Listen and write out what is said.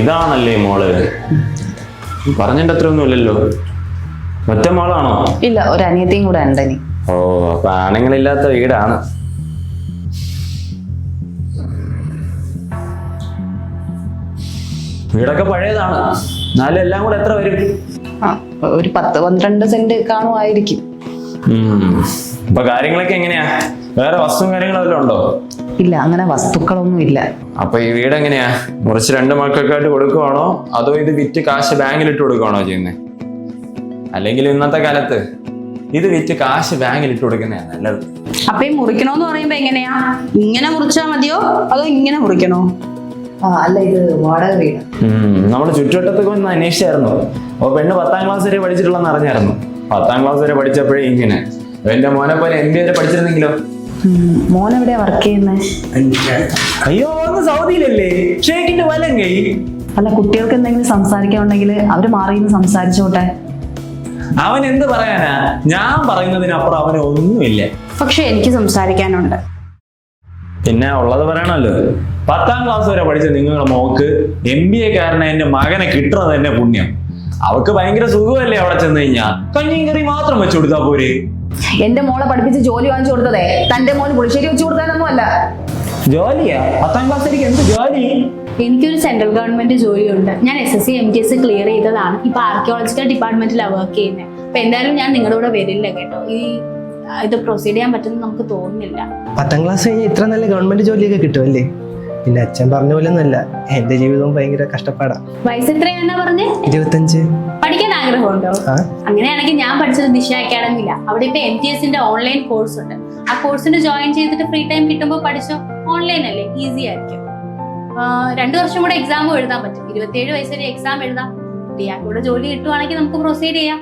ഇതാണല്ലേ മോള്. പറഞ്ഞിട്ട് അത്ര ഒന്നും ഇല്ലല്ലോ. ഒറ്റ മോളാണോ? ഇല്ല, ഒരു അനിയത്തിയും കൂടെ ഉണ്ടനി. ഓ, അപ്പൊ ആണുങ്ങളില്ലാത്ത വീടാണ്. വീടൊക്കെ പഴയതാണ്. എന്നാലും എല്ലാം കൂടെ എത്ര വരും? ഒരു 10-12 സെന്റ് കാണുമായിരിക്കും. അപ്പൊ കാര്യങ്ങളൊക്കെ എങ്ങനെയാ? വേറെ വസ്തുവും കാര്യങ്ങളും വല്ലതും ഉണ്ടോ? ഇല്ല, അങ്ങനെ വസ്തുക്കളൊന്നും ഇല്ല. അപ്പൊ ഈ വീട് എങ്ങനെയാ? മുറിച്ച് 2 മക്കൾക്കായിട്ട് കൊടുക്കുവാണോ അതോ ഇത് വിറ്റ് കാശ് ബാങ്കിലിട്ട് കൊടുക്കുവാണോ ചെയ്യുന്നത്? അല്ലെങ്കിൽ ഇന്നത്തെ കാലത്ത് ഇത് വിറ്റ് കാശ് ബാങ്കിലിട്ട് കൊടുക്കുന്നതാണ് നല്ലത്. അപ്പൊ ഈ മുറിക്കണോന്ന് പറയുമ്പോ എങ്ങനെയാ? ഇങ്ങനെ മുറിച്ചാ മതിയോ അതോ ഇങ്ങനെ മുറിക്കണോ? അല്ല, ഇത് വാടക വീട്. നമ്മള് ചുറ്റുവട്ടത്തൊക്കെ ഒന്ന് അന്വേഷിച്ചായിരുന്നു. അപ്പൊ പെണ്ണ് 10ാം ക്ലാസ് വരെ പഠിച്ചിട്ടുള്ളതെന്ന് അറിഞ്ഞായിരുന്നു. 10ാം ക്ലാസ് വരെ പഠിച്ചപ്പോഴേ ഇങ്ങനെ. എന്റെ മോനെ പോലെ MBA വരെ പഠിച്ചിരുന്നെങ്കിലോ? മോൻ എവിടെയാ വർക്ക് ചെയ്യുന്നത്? അയ്യോ, ഒന്ന് സൗദിയിലല്ലേ, ഷേഖിന്റെ വലം കൈ. അല്ല, കുട്ടികൾക്ക് എന്തെങ്കിലും സംസാരിക്കാനുണ്ടെങ്കിൽ അവര് മാറിയെന്ന് സംസാരിച്ചോട്ടെ. അവൻ എന്ത് പറയാനാ? ഞാൻ പറയുന്നതിനപ്പുറം അവന് ഒന്നുമില്ല. പക്ഷെ എനിക്ക് സംസാരിക്കാനുണ്ട്. പിന്നെ ഉള്ളത് പറയണല്ലോ. 10ാം ക്ലാസ് വരെ പഠിച്ച നിങ്ങളുടെ മോക്ക് MBA കാരനെ എന്റെ മകനെ കിട്ടുന്നത് തന്നെ പുണ്യം. അവക്ക് ഭയങ്കര സുഖമല്ലേ അവിടെ ചെന്ന് കഴിഞ്ഞാ? കഞ്ഞിയും കറി മാത്രം വെച്ചു കൊടുത്താ പോരെ? എന്റെ മോളെ പഠിപ്പിച്ച് ജോലി വാങ്ങിച്ചു കൊടുത്തതേ തന്റെ മോന് പുളിശ്ശേരി വെച്ചു കൊടുക്കാനൊന്നും അല്ല. ജോലിയാ? 10ാം ക്ലാസ് എനിക്ക് എന്ത് ജോലി? എനിക്കൊരു സെൻട്രൽ ഗവൺമെന്റ് ജോലിയുണ്ട്. ഞാൻ SSC MTS ക്ലിയർ ചെയ്തതാണ്. ഇപ്പൊ ആർക്കിയോളജിക്കൽ ഡിപ്പാർട്ട്മെന്റിലാണ് വർക്ക് ചെയ്യുന്നത്. അപ്പൊ എന്തായാലും ഞാൻ നിങ്ങളുടെ കൂടെ വരില്ല കേട്ടോ. ഇത് പ്രൊസീഡ് ചെയ്യാൻ പറ്റുമെന്ന് നമുക്ക് തോന്നുന്നില്ല. 10ാം ക്ലാസ് കഴിഞ്ഞാൽ ഇത്ര നല്ല ഗവൺമെന്റ് ജോലിയൊക്കെ കിട്ടുമല്ലേ? പിന്നെ അച്ഛൻ പറഞ്ഞ പോലെ ഒന്നുമല്ല, എന്റെ ജീവിതവും ഭയങ്കര കഷ്ടപ്പാടാ. വയസ്സ് എത്രയാണെന്നാ പറഞ്ഞേ? 25. പഠിക്കാൻ ആഗ്രഹമുണ്ടോ? അങ്ങനെയാണെങ്കിൽ ഞാൻ പഠിച്ചത് ദിശ അക്കാഡമിയില്ല. അവിടെ ഇപ്പൊ MTSന്റെ ഓൺലൈൻ കോഴ്സ് ഉണ്ട്. ആ കോഴ്സിന് ജോയിൻ ചെയ്തിട്ട് ഫ്രീ ടൈം കിട്ടുമ്പോൾ പഠിച്ചോ. ഓൺലൈൻ അല്ലേ, ഈസി ആയിരിക്കും. 2 വർഷം കൂടെ എക്സാമും എഴുതാൻ പറ്റും. 27 വയസ്സ് വരെ എക്സാം എഴുതാം. ഡിയാക്കൂടെ ജോലി കിട്ടുവാണെങ്കിൽ നമുക്ക് പ്രൊസീഡ് ചെയ്യാം.